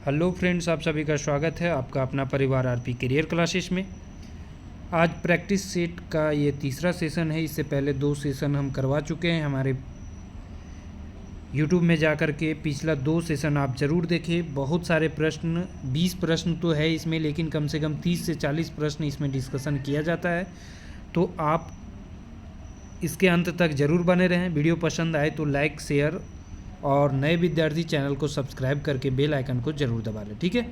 Hello friends, आप सभी का स्वागत है आपका अपना परिवार आरपी करियर क्लासेस में। आज प्रैक्टिस सेट का ये तीसरा सेशन है। इससे पहले 2 सेशन हम करवा चुके हैं। हमारे यूट्यूब में जाकर के पिछला 2 सेशन आप ज़रूर देखें। बहुत सारे प्रश्न, 20 प्रश्न तो है इसमें, लेकिन कम से कम 30 से 40 प्रश्न इसमें डिस्कशन किया जाता है। तो आप इसके अंत तक ज़रूर बने रहें। वीडियो पसंद आए तो लाइक, शेयर और नए विद्यार्थी चैनल को सब्सक्राइब करके बेल आइकन को ज़रूर दबा लें। ठीक है,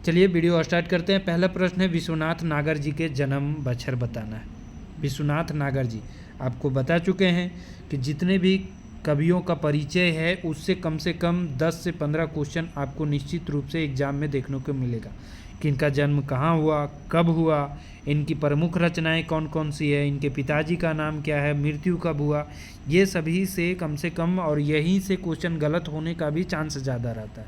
चलिए वीडियो स्टार्ट करते हैं। पहला प्रश्न है, विश्वनाथ नागर जी के जन्म बछर बताना है। विश्वनाथ नागर जी आपको बता चुके हैं कि जितने भी कवियों का परिचय है उससे कम 10 से 15 क्वेश्चन आपको निश्चित रूप से एग्जाम में देखने को मिलेगा कि इनका जन्म कहाँ हुआ, कब हुआ, इनकी प्रमुख रचनाएं कौन कौन सी है, इनके पिताजी का नाम क्या है, मृत्यु कब हुआ। ये सभी से कम और यहीं से क्वेश्चन गलत होने का भी चांस ज़्यादा रहता है,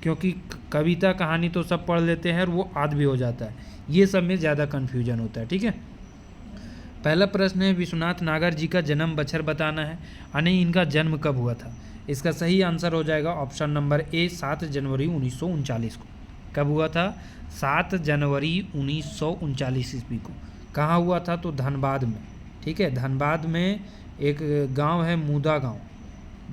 क्योंकि कविता कहानी तो सब पढ़ लेते हैं और वो आद भी हो जाता है। ये सब में ज़्यादा कन्फ्यूजन होता है। ठीक है, पहला प्रश्न है, विश्वनाथ नागर जी का जन्म बछर बताना है, यानी इनका जन्म कब हुआ था। इसका सही आंसर हो जाएगा ऑप्शन नंबर ए, 7 जनवरी 1939 को। कब हुआ था? 7 जनवरी 1939 ईस्वी को। कहाँ हुआ था? तो धनबाद में। ठीक है, धनबाद में एक गांव है मूदा गांव।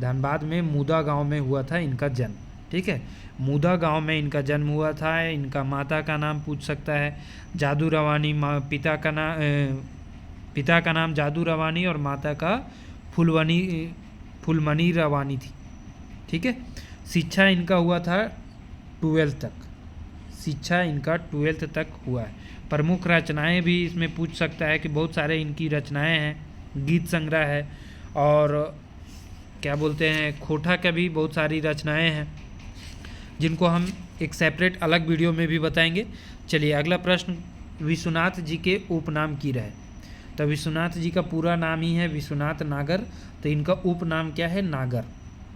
धनबाद में मूदा गांव में हुआ था इनका जन्म। ठीक है, मूदा गांव में इनका जन्म हुआ था। इनका माता का नाम पूछ सकता है जादू रवानी, पिता का नाम जादू रवानी और माता का फुलमनी रवानी थी। ठीक है, शिक्षा इनका हुआ था 12th तक। शिक्षा इनका 12th तक हुआ है। प्रमुख रचनाएं भी इसमें पूछ सकता है कि बहुत सारे इनकी रचनाएं हैं, गीत संग्रह है और क्या बोलते हैं खोटा का भी बहुत सारी रचनाएं हैं, जिनको हम एक सेपरेट अलग वीडियो में भी बताएंगे। चलिए अगला प्रश्न, विश्वनाथ जी के उपनाम की रहे। तो विश्वनाथ जी का पूरा नाम ही है विश्वनाथ नागर, तो इनका उपनाम क्या है? नागर,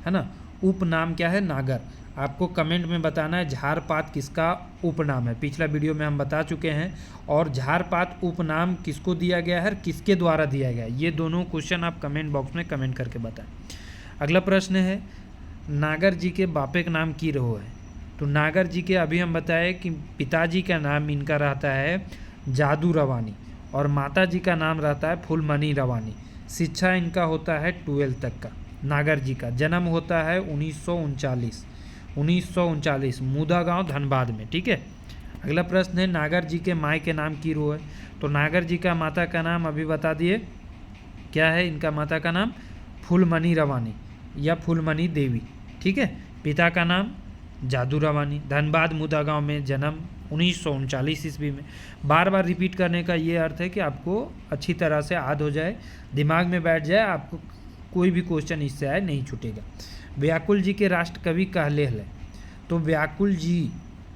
है ना। उपनाम क्या है? नागर। आपको कमेंट में बताना है झारपात किसका उपनाम है। पिछला वीडियो में हम बता चुके हैं। और झारपात उपनाम किसको दिया गया है, किसके द्वारा दिया गया है, ये दोनों क्वेश्चन आप कमेंट बॉक्स में कमेंट करके बताएं। अगला प्रश्न है, नागर जी के बापे का नाम की रहो है। तो नागर जी के अभी हम बताए कि पिताजी का नाम इनका रहता है जादू रवानी और माता जी का नाम रहता है फुलमनी रवानी। शिक्षा इनका होता है 12th तक का। नागर जी का जन्म होता है 1939 मूदा गांव धनबाद में। ठीक है, अगला प्रश्न है, नागर जी के माई के नाम की रो है। तो नागर जी का माता का नाम अभी बता दिए, क्या है इनका माता का नाम? फुलमनी रवानी या फुलमनी देवी। ठीक है, पिता का नाम जादू रवानी। धनबाद मूदा गांव में जन्म 1939 ईस्वी में। बार बार रिपीट करने का ये अर्थ है कि आपको अच्छी तरह से याद हो जाए, दिमाग में बैठ जाए, आपको कोई भी क्वेश्चन इससे आए नहीं छूटेगा। व्याकुल जी के राष्ट्र कवि कहले हले। तो व्याकुल जी,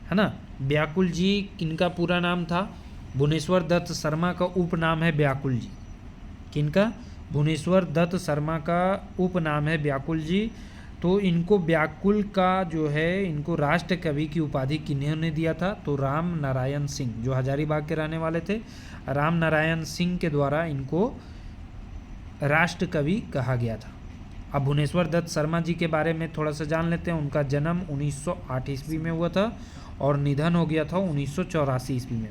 है ना, व्याकुल जी इनका पूरा नाम था भुवनेश्वर दत्त शर्मा का उपनाम है व्याकुल जी। किनका? भुवनेश्वर दत्त शर्मा का उपनाम है व्याकुल जी। तो इनको व्याकुल का जो है, इनको राष्ट्र कवि की उपाधि किन्होंने दिया था? तो राम नारायण सिंह, जो हजारीबाग के रहने वाले थे, राम नारायण सिंह के द्वारा इनको राष्ट्र कवि कहा गया था। अब भुवनेश्वर दत्त शर्मा जी के बारे में थोड़ा सा जान लेते हैं। उनका जन्म 1908 ईस्वी में हुआ था और निधन हो गया था 1984 ईस्वी में।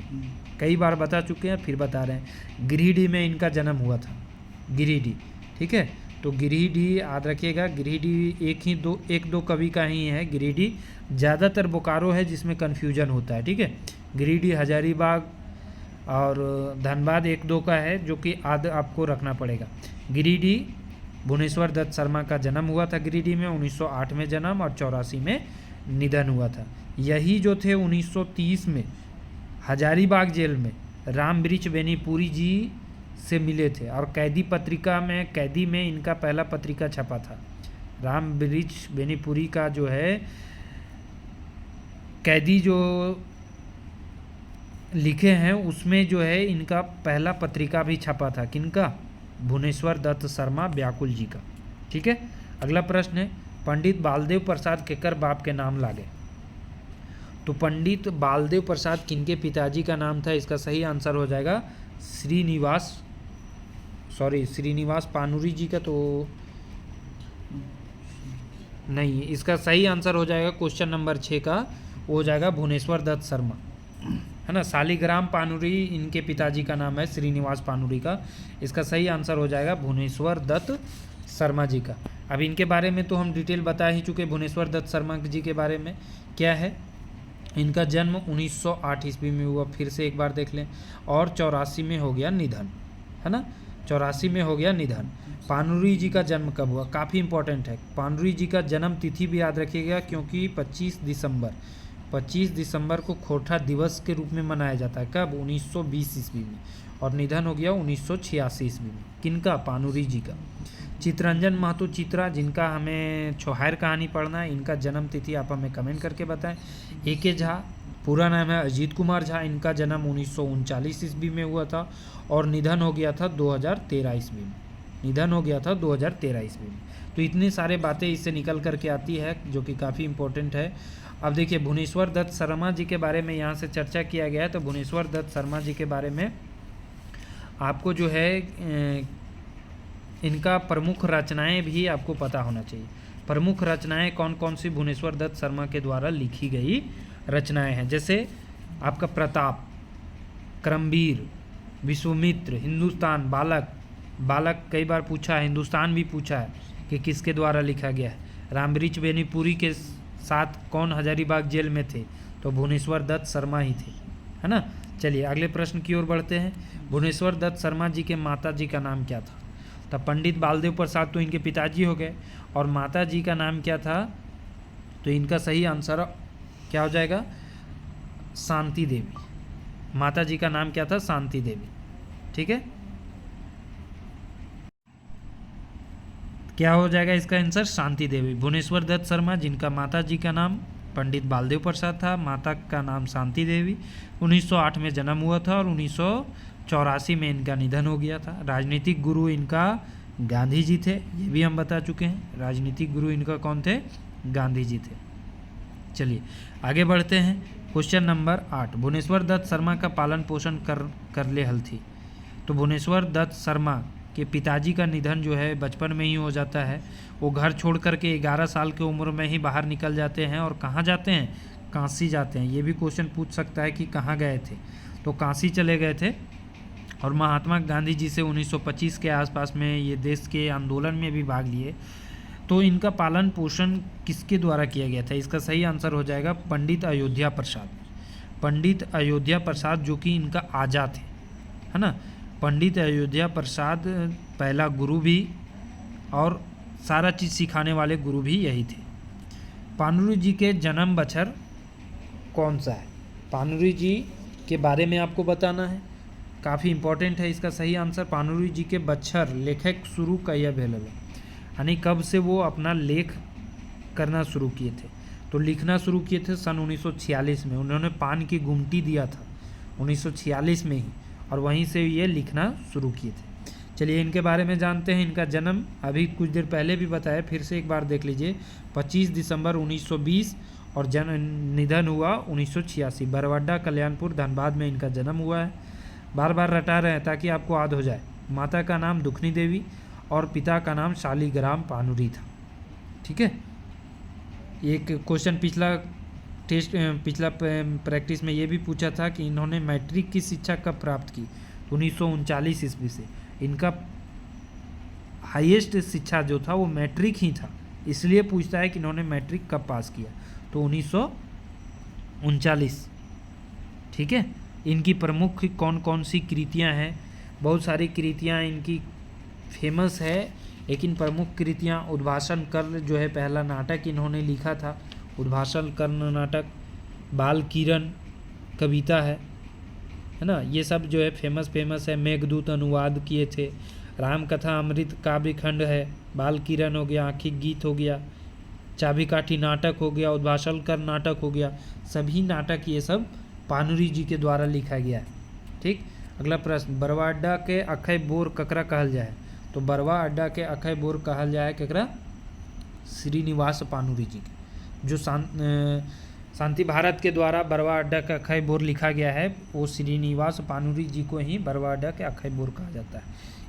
कई बार बता चुके हैं, फिर बता रहे हैं। गिरिडीह में इनका जन्म हुआ था, गिरिडीह। ठीक है, तो गिरिडीह याद रखिएगा। गिरिडीह एक दो कवि का ही है गिरिडीह, ज़्यादातर बोकारो है जिसमें कन्फ्यूजन होता है। ठीक है, गिरिडीह, हजारीबाग और धनबाद 1-2 का है जो कि आपको रखना पड़ेगा। गिरिडीह, भुवनेश्वर दत्त शर्मा का जन्म हुआ था गिरिडीह में, 1908 में जन्म और 84 में निधन हुआ था। यही जो थे 1930 में हजारीबाग जेल में राम वृक्ष बेनीपुरी जी से मिले थे और कैदी में इनका पहला पत्रिका छपा था। राम वृक्ष बेनीपुरी का जो है कैदी जो लिखे हैं उसमें जो है इनका पहला पत्रिका भी छपा था। किनका? भुवनेश्वर दत्त शर्मा व्याकुल जी का। ठीक है, अगला प्रश्न है, पंडित बालदेव प्रसाद केकर बाप के नाम लागे। तो पंडित बालदेव प्रसाद किनके पिताजी का नाम था? इसका सही आंसर हो जाएगा श्रीनिवास पानुरी जी का। तो नहीं, इसका सही आंसर हो जाएगा क्वेश्चन नंबर 6 का वो हो जाएगा भुवनेश्वर दत्त शर्मा, है ना। शालिग्राम पानुरी इनके पिताजी का नाम है, श्रीनिवास पानुरी का। इसका सही आंसर हो जाएगा भुवनेश्वर दत्त शर्मा जी का। अब इनके बारे में तो हम डिटेल बता ही चुके, भुवनेश्वर दत्त शर्मा जी के बारे में क्या है। इनका जन्म 1908 ईस्वी में हुआ, फिर से एक बार देख लें, और 84 में हो गया निधन, है ना। 84 में हो गया निधन। पानुरी जी का जन्म कब हुआ, काफ़ी इंपॉर्टेंट है। पानुरी जी का जन्म तिथि भी याद रखिएगा, क्योंकि 25 दिसंबर को खोरठा दिवस के रूप में मनाया जाता है। कब, 1920 ईस्वी में, और निधन हो गया 1986 ईस्वी में। किनका, पानुरी जी का। चितरंजन महतो चित्रा, जिनका हमें छोहायर कहानी पढ़ना है, इनका जन्म तिथि आप हमें कमेंट करके बताएं। ए.के. झा, पूरा नाम है अजीत कुमार झा, इनका जन्म 1939 ईस्वी में हुआ था, और निधन हो गया था 2013 ईस्वी में। निधन हो गया था 2013 ईस्वी में। तो इतनी सारे बातें इससे निकल करके आती है, जो कि काफ़ी इंपॉर्टेंट है। अब देखिए, भुवनेश्वर दत्त शर्मा जी के बारे में यहाँ से चर्चा किया गया है, तो भुवनेश्वर दत्त शर्मा जी के बारे में आपको जो है इनका प्रमुख रचनाएं भी आपको पता होना चाहिए। प्रमुख रचनाएं कौन कौन सी भुवनेश्वर दत्त शर्मा के द्वारा लिखी गई रचनाएं हैं, जैसे आपका प्रताप, क्रमवीर, विश्वामित्र, हिंदुस्तान, बालक कई बार पूछा है, हिंदुस्तान भी पूछा है कि किसके द्वारा लिखा गया है। रामबृक्ष बेनीपुरी के साथ कौन हजारीबाग जेल में थे, तो भुवनेश्वर दत्त शर्मा ही थे, है ना। चलिए अगले प्रश्न की ओर बढ़ते हैं। भुवनेश्वर दत्त शर्मा जी के माता जी का नाम क्या था, तब पंडित बालदेव प्रसाद तो इनके पिताजी हो गए, और माता जी का नाम क्या था, तो इनका सही आंसर क्या हो जाएगा, शांति देवी। माता जी का नाम क्या था, शांति देवी, ठीक है। क्या हो जाएगा इसका आंसर, शांति देवी। भुवनेश्वर दत्त शर्मा, जिनका माता जी का नाम पंडित बालदेव प्रसाद था, माता का नाम शांति देवी, 1908 में जन्म हुआ था, और 1984 में इनका निधन हो गया था। राजनीतिक गुरु इनका गांधी जी थे, ये भी हम बता चुके हैं। राजनीतिक गुरु इनका कौन थे, गांधी जी थे। चलिए आगे बढ़ते हैं। क्वेश्चन नंबर 8, भुवनेश्वर दत्त शर्मा का पालन पोषण कर ले हल थी। तो भुवनेश्वर दत्त शर्मा के पिताजी का निधन जो है बचपन में ही हो जाता है। वो घर छोड़ करके 11 साल की उम्र में ही बाहर निकल जाते हैं, और कहाँ जाते हैं, काशी जाते हैं। ये भी क्वेश्चन पूछ सकता है कि कहाँ गए थे, तो काशी चले गए थे, और महात्मा गांधी जी से 1925 के आसपास में ये देश के आंदोलन में भी भाग लिए। तो इनका पालन पोषण किसके द्वारा किया गया था, इसका सही आंसर हो जाएगा पंडित अयोध्या प्रसाद। पंडित अयोध्या प्रसाद जो कि इनका आजा थे, है ना। पंडित अयोध्या प्रसाद पहला गुरु भी, और सारा चीज़ सिखाने वाले गुरु भी यही थे। पानुरी जी के जन्म बछर कौन सा है, पानुरी जी के बारे में आपको बताना है, काफ़ी इंपॉर्टेंट है। इसका सही आंसर पानुरी जी के बच्छर लेखक शुरू कहिया भेल, यानी कब से वो अपना लेख करना शुरू किए थे, तो लिखना शुरू किए थे सन 1946 में। उन्होंने पान की गुमटी दिया था 1946 में ही, और वहीं से ये लिखना शुरू किए थे। चलिए इनके बारे में जानते हैं। इनका जन्म अभी कुछ देर पहले भी बताया, फिर से एक बार देख लीजिए। 25 दिसंबर 1920, और निधन हुआ 1986। बरवाडा, कल्याणपुर, धनबाद में इनका जन्म हुआ है। बार बार रटा रहे हैं ताकि आपको याद हो जाए। माता का नाम दुखनी देवी, और पिता का नाम शालिग्राम पानुरी था, ठीक है। एक क्वेश्चन पिछला प्रैक्टिस में ये भी पूछा था कि इन्होंने मैट्रिक की शिक्षा कब प्राप्त की, 1939 ईस्वी से। इनका हाईएस्ट शिक्षा जो था वो मैट्रिक ही था, इसलिए पूछता है कि इन्होंने मैट्रिक कब पास किया, तो 1939, ठीक है। इनकी प्रमुख कौन कौन सी कृतियां हैं, बहुत सारी कृतियां इनकी फेमस है, लेकिन प्रमुख कृतियां उद्भाषण कर्ण जो है पहला नाटक इन्होंने लिखा था, उद्भाषण कर्ण नाटक, बाल किरण कविता है ना, ये सब जो है फेमस है। मेघदूत अनुवाद किए थे, राम कथा अमृत काव्य खंड है, बाल किरण हो गया, आँखी गीत हो गया, चाबी काठी नाटक हो गया, उद्भाषण कर्ण नाटक हो गया। सभी नाटक ये सब पानुरी जी के द्वारा लिखा गया है, ठीक। अगला प्रश्न, बरवा अड्डा के अखय बोर ककरा कहल जाए, तो बरवा अड्डा के अखय बोर कहल जाए ककरा, श्रीनिवास पानुरी जी के। जो शांति भारत के द्वारा बरवा अड्डा का अखय बोर लिखा गया है, वो श्रीनिवास पानुरी जी को ही बरवा अड्डा के अखय बोर कहा जाता है।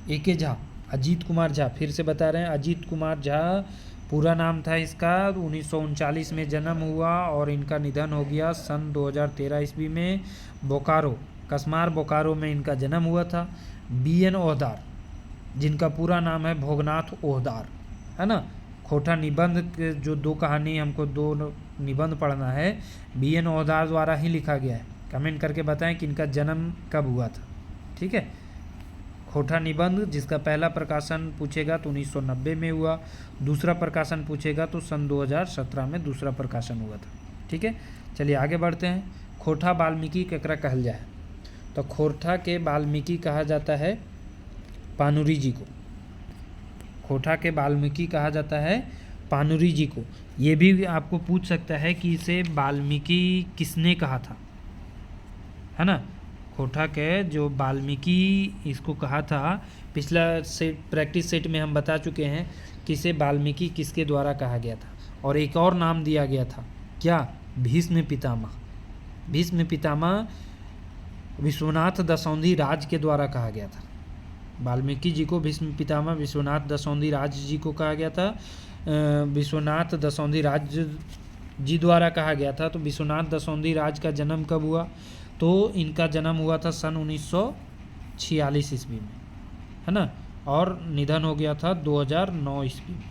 ए.के. झा, अजीत कुमार झा, फिर से बता रहे हैं, अजीत कुमार झा पूरा नाम था इसका, 1939 में जन्म हुआ और इनका निधन हो गया सन 2013 ईस्वी में। बोकारो, कस्मार बोकारो में इनका जन्म हुआ था। BN ओहदार, जिनका पूरा नाम है भोगनाथ ओहदार, है ना। खोटा निबंध के जो दो कहानी, हमको दो निबंध पढ़ना है, BN ओहदार द्वारा ही लिखा गया है। कमेंट करके बताएं कि इनका जन्म कब हुआ था, ठीक है। खोटा निबंध जिसका पहला प्रकाशन पूछेगा तो 1990 में हुआ, दूसरा प्रकाशन पूछेगा तो सन 2017 में दूसरा प्रकाशन हुआ था, ठीक है। चलिए आगे बढ़ते हैं। खोटा वाल्मीकि केकरा कहल जाए, तो खोटा के वाल्मीकि कहा जाता है पानुरी जी को। खोटा के वाल्मीकि कहा जाता है पानुरी जी को। ये भी आपको पूछ सकता है कि इसे वाल्मीकि किसने कहा था, है ना। खोटा के जो वाल्मीकि इसको कहा था, पिछला सेट प्रैक्टिस सेट में हम बता चुके हैं कि इसे वाल्मीकि किसके द्वारा कहा गया था। और एक और नाम दिया गया था, क्या, भीष्म पितामह। भीष्म पितामह विश्वनाथ दसौंधी राज के द्वारा कहा गया था। वाल्मीकि जी को भीष्म पितामह विश्वनाथ दसौंधी राज जी को कहा गया था, विश्वनाथ दसौंधी राज जी द्वारा कहा गया था। तो विश्वनाथ दसौंधी राज का जन्म कब हुआ, तो इनका जन्म हुआ था सन 1946 ईस्वी में, है ना। और निधन हो गया था 2009 ईस्वी में,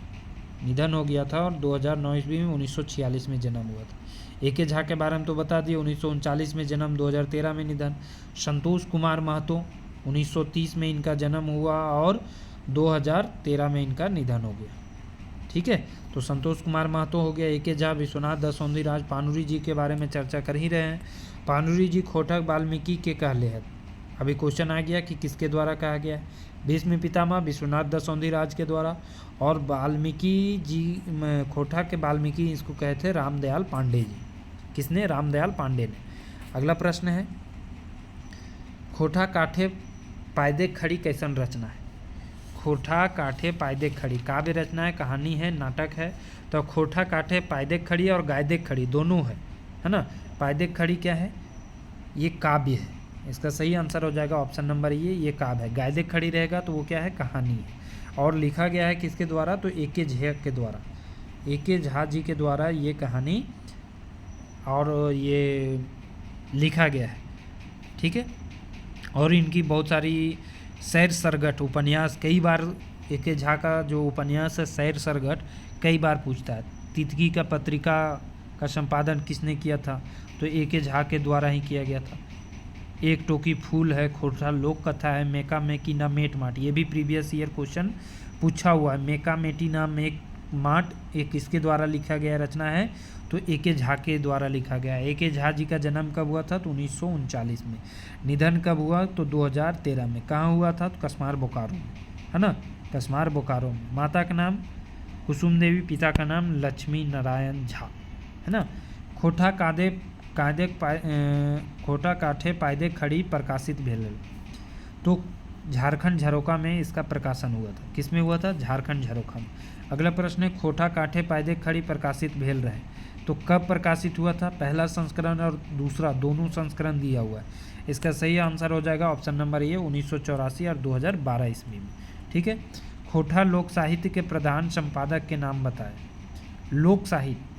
निधन हो गया था और 2009 ईस्वी में 1946 में जन्म हुआ था। AK झा के बारे में तो बता दिए, 1939 में जन्म, 2013 में निधन। संतोष कुमार महतो, 1930 में इनका जन्म हुआ और 2013 में इनका निधन हो गया, ठीक है। तो संतोष कुमार महतो हो गया, AK झा, विश्वनाथ दसौंधी राज, पानुरी जी के बारे में चर्चा कर ही रहे हैं। पानुरी जी खोटक वाल्मीकि के कहले हैं। अभी क्वेश्चन आ गया कि किसके द्वारा कहा गया है, भीष्म पितामह विश्वनाथ दसौंधी राज के द्वारा। और वाल्मीकि जी, खोटा के वाल्मीकि इसको कहे थे रामदयाल पांडे जी। किसने, रामदयाल पांडे ने। अगला प्रश्न है, खोटा काठे पायदे खड़ी कैसन रचना है। खोटा काठे पायदे खड़ी काव्य रचना है, कहानी है, नाटक है। तो खोटा काठे पायदे खड़ी और गायदे खड़ी दोनों है ना। पायदे खड़ी क्या है, ये काव्य है, इसका सही आंसर हो जाएगा ऑप्शन नंबर ये काव्य है। गायदे खड़ी रहेगा तो वो क्या है, कहानी है। और लिखा गया है किसके द्वारा, तो AK झा के द्वारा, AK झा जी के द्वारा ये कहानी और ये लिखा गया है, ठीक है। और इनकी बहुत सारी सैर सरगट उपन्यास, कई बार AK झा का जो उपन्यास है सैर सरगट कई बार पूछता है। तितकी का पत्रिका का संपादन किसने किया था, तो AK झा के द्वारा ही किया गया था। एक टोकी फूल है, खोटा लोक कथा है, मेका मेकी ना मेट माट, ये भी प्रीवियस ईयर क्वेश्चन पूछा हुआ है। मेका मेटी ना मेक माट एक किसके द्वारा लिखा गया रचना है, तो AK झा के द्वारा लिखा गया है। AK झा जी का जन्म कब हुआ था, तो 1939 में। निधन कब हुआ, तो 2013 में। कहाँ हुआ था, तो कस्मार बोकारो में, है ना, कस्मार बोकारो में। माता का नाम कुसुम देवी, पिता का नाम लक्ष्मी नारायण झा, है ना। खोटा खोटा काठे पायदे खड़ी प्रकाशित भेल, तो झारखंड झरोखा में इसका प्रकाशन हुआ था। किस में हुआ था, झारखंड झरोखा में। अगला प्रश्न है, खोटा काठे पायदे खड़ी प्रकाशित भेल रहे, तो कब प्रकाशित हुआ था। पहला संस्करण और दूसरा दोनों संस्करण दिया हुआ है। इसका सही आंसर हो जाएगा ऑप्शन नंबर 1984 और 2012 ईस्वी में, ठीक है। खोटा लोक साहित्य के प्रधान संपादक के नाम बताए। लोक साहित्य,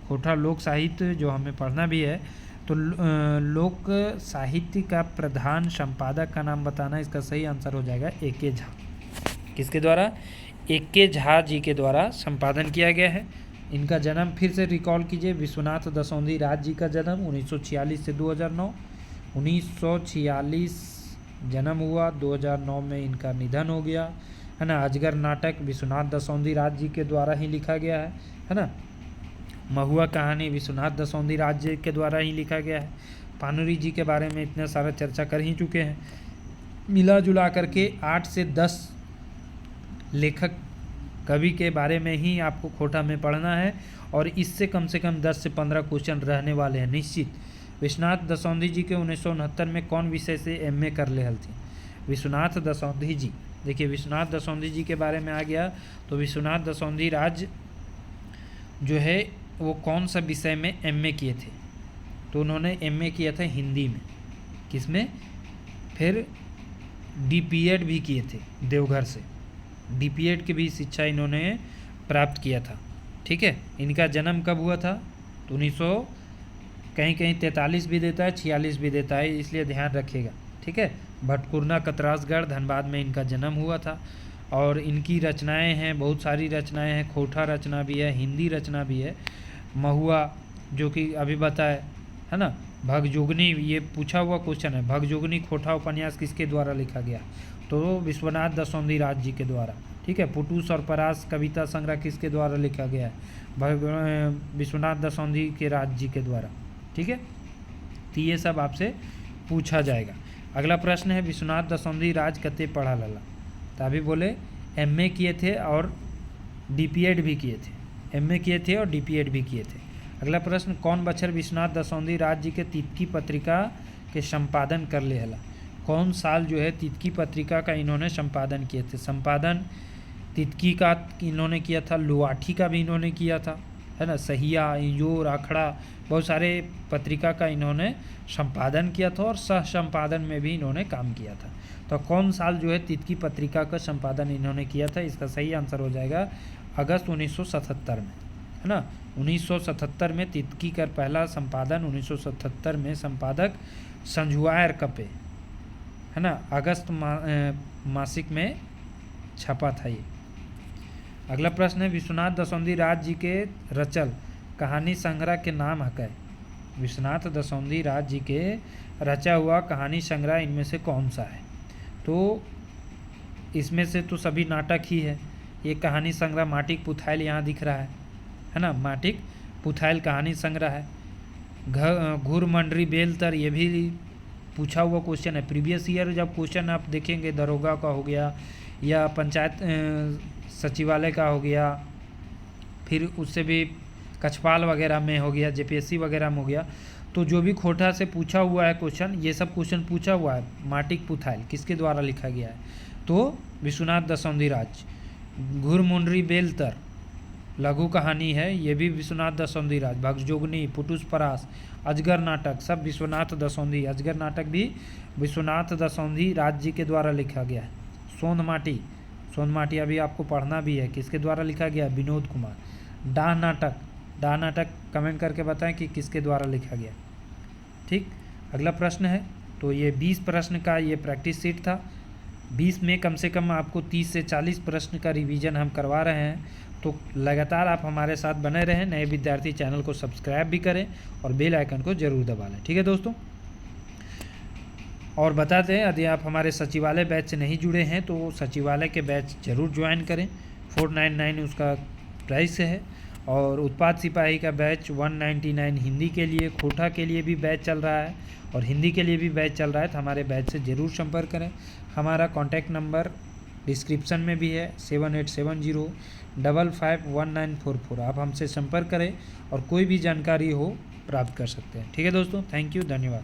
खोटा लोक साहित्य जो हमें पढ़ना भी है, तो लोक साहित्य का प्रधान संपादक का नाम बताना। इसका सही आंसर हो जाएगा AK झा। किसके द्वारा, AK झा जी के द्वारा संपादन किया गया है। इनका जन्म फिर से रिकॉल कीजिए, विश्वनाथ दसौंधी राज जी का जन्म 1946 से 2009। 1946 जन्म हुआ, 2009 में इनका निधन हो गया, है ना। अजगर नाटक विश्वनाथ दसौंधी राज जी के द्वारा ही लिखा गया है ना। महुआ कहानी विश्वनाथ दसौंधी राज जी के द्वारा ही लिखा गया है। पानुरी जी के बारे में इतना सारा चर्चा कर ही चुके हैं। मिला जुला करके 8 से 10 लेखक कवि के बारे में ही आपको खोटा में पढ़ना है, और इससे कम से कम 10 से 15 क्वेश्चन रहने वाले हैं निश्चित। विश्वनाथ दसौंधी जी के 1969 में कौन विषय से MA कर लेहल थी। विश्वनाथ दसौंधी जी, देखिए विश्वनाथ दसौंधी जी के बारे में आ गया, तो विश्वनाथ दसौंधी राज जो है वो कौन सा विषय में MA किए थे, तो उन्होंने MA किया था हिंदी में। किस में, फिर DPED भी किए थे देवघर से, DPED की भी शिक्षा इन्होंने प्राप्त किया था। ठीक है। इनका जन्म कब हुआ था? तो 1900 कहीं कहीं 43 भी देता है, 46 भी देता है, इसलिए ध्यान रखिएगा, ठीक है। भटकुरना कतरासगढ़ धनबाद में इनका जन्म हुआ था। और इनकी रचनाएं हैं, बहुत सारी रचनाएं हैं, खोटा रचना भी है, हिंदी रचना भी है, महुआ जो कि अभी बताए, है ना। भगजुगनी, ये पूछा हुआ क्वेश्चन है, भगजुगनी खोटा उपन्यास किसके द्वारा लिखा गया? तो विश्वनाथ दसौंधी राज जी के द्वारा, ठीक है। पुटूस और परास कविता संग्रह किसके द्वारा लिखा गया है? विश्वनाथ दसौंधी के राज जी के द्वारा, ठीक है। तो ये सब आपसे पूछा जाएगा। अगला प्रश्न है, विश्वनाथ दसौंधी राज कते पढ़ा लला? तो अभी बोले एमए किए थे और डीपीएड भी किए थे, एमए किए थे और डीपीएड भी किए थे। अगला प्रश्न, कौन बछर विश्वनाथ दसौंधी राज जी के तितकी पत्रिका के संपादन कर ले हला? कौन साल जो है तितकी पत्रिका का इन्होंने संपादन किए थे? संपादन तितकी का इन्होंने किया था, लुआठी का भी इन्होंने किया था, है ना, सहिया, इंजोर, आखड़ा, बहुत सारे पत्रिका का इन्होंने संपादन किया था और सह संपादन में भी इन्होंने काम किया था। तो कौन साल जो है तितकी पत्रिका का संपादन इन्होंने किया था? इसका सही आंसर हो जाएगा अगस्त 1977 में, है ना। 1977 में तितकी का पहला संपादन, 1977 में संपादक संजुआयर कपे, है ना, अगस्त मासिक में छपा था ये। अगला प्रश्न है, विश्वनाथ दसौंधी राज जी के रचल कहानी संग्रह के नाम हकै? विश्वनाथ दसौंधी राज जी के रचा हुआ कहानी संग्रह इनमें से कौन सा है? तो इसमें से तो सभी नाटक ही है। ये कहानी संग्रह माटिक पुथाइल यहाँ दिख रहा है ना, माटिक पुथाइल कहानी संग्रह है। घुर मंडरी बेलतर, ये भी पूछा हुआ क्वेश्चन है। प्रीवियस ईयर जब क्वेश्चन आप देखेंगे, दरोगा का हो गया या पंचायत सचिवालय का हो गया, फिर उससे भी कछपाल वगैरह में हो गया, जेपीएससी वगैरह में हो गया, तो जो भी खोटा से पूछा हुआ है क्वेश्चन, ये सब क्वेश्चन पूछा हुआ है। माटिक पुथाइल किसके द्वारा लिखा गया है? तो विश्वनाथ दसौंधी राज। घुरमुंडरी बेलतर लघु कहानी है, ये भी विश्वनाथ दसौंधी राज। भगजोगनी, पुटुस परास, अजगर नाटक सब विश्वनाथ दसौंधी, अजगर नाटक भी विश्वनाथ दसौंधी राज जी के द्वारा लिखा गया है। सोंधमाटी, सोंधमाटी अभी आपको पढ़ना भी है, किसके द्वारा लिखा गया? विनोद कुमार। डाह नाटक, डाह नाटक कमेंट करके बताएं कि किसके द्वारा लिखा गया, ठीक। अगला प्रश्न है, तो ये 20 प्रश्न का ये प्रैक्टिस सीट था। 20 में कम से कम आपको 30 से 40 प्रश्न का रिवीजन हम करवा रहे हैं, तो लगातार आप हमारे साथ बने रहें। नए विद्यार्थी चैनल को सब्सक्राइब भी करें और बेल आइकन को ज़रूर दबा लें, ठीक है दोस्तों। और बताते हैं, यदि आप हमारे सचिवालय बैच से नहीं जुड़े हैं तो सचिवालय के बैच ज़रूर ज्वाइन करें। 499 उसका प्राइस है। और उत्पाद सिपाही का बैच 199 हिंदी के लिए, खोटा के लिए भी बैच चल रहा है और हिंदी के लिए भी बैच चल रहा है, तो हमारे बैच से ज़रूर संपर्क करें। हमारा कॉन्टैक्ट नंबर डिस्क्रिप्शन में भी है, 7870551944। आप हमसे संपर्क करें और कोई भी जानकारी हो प्राप्त कर सकते हैं, ठीक है दोस्तों। थैंक यू, धन्यवाद।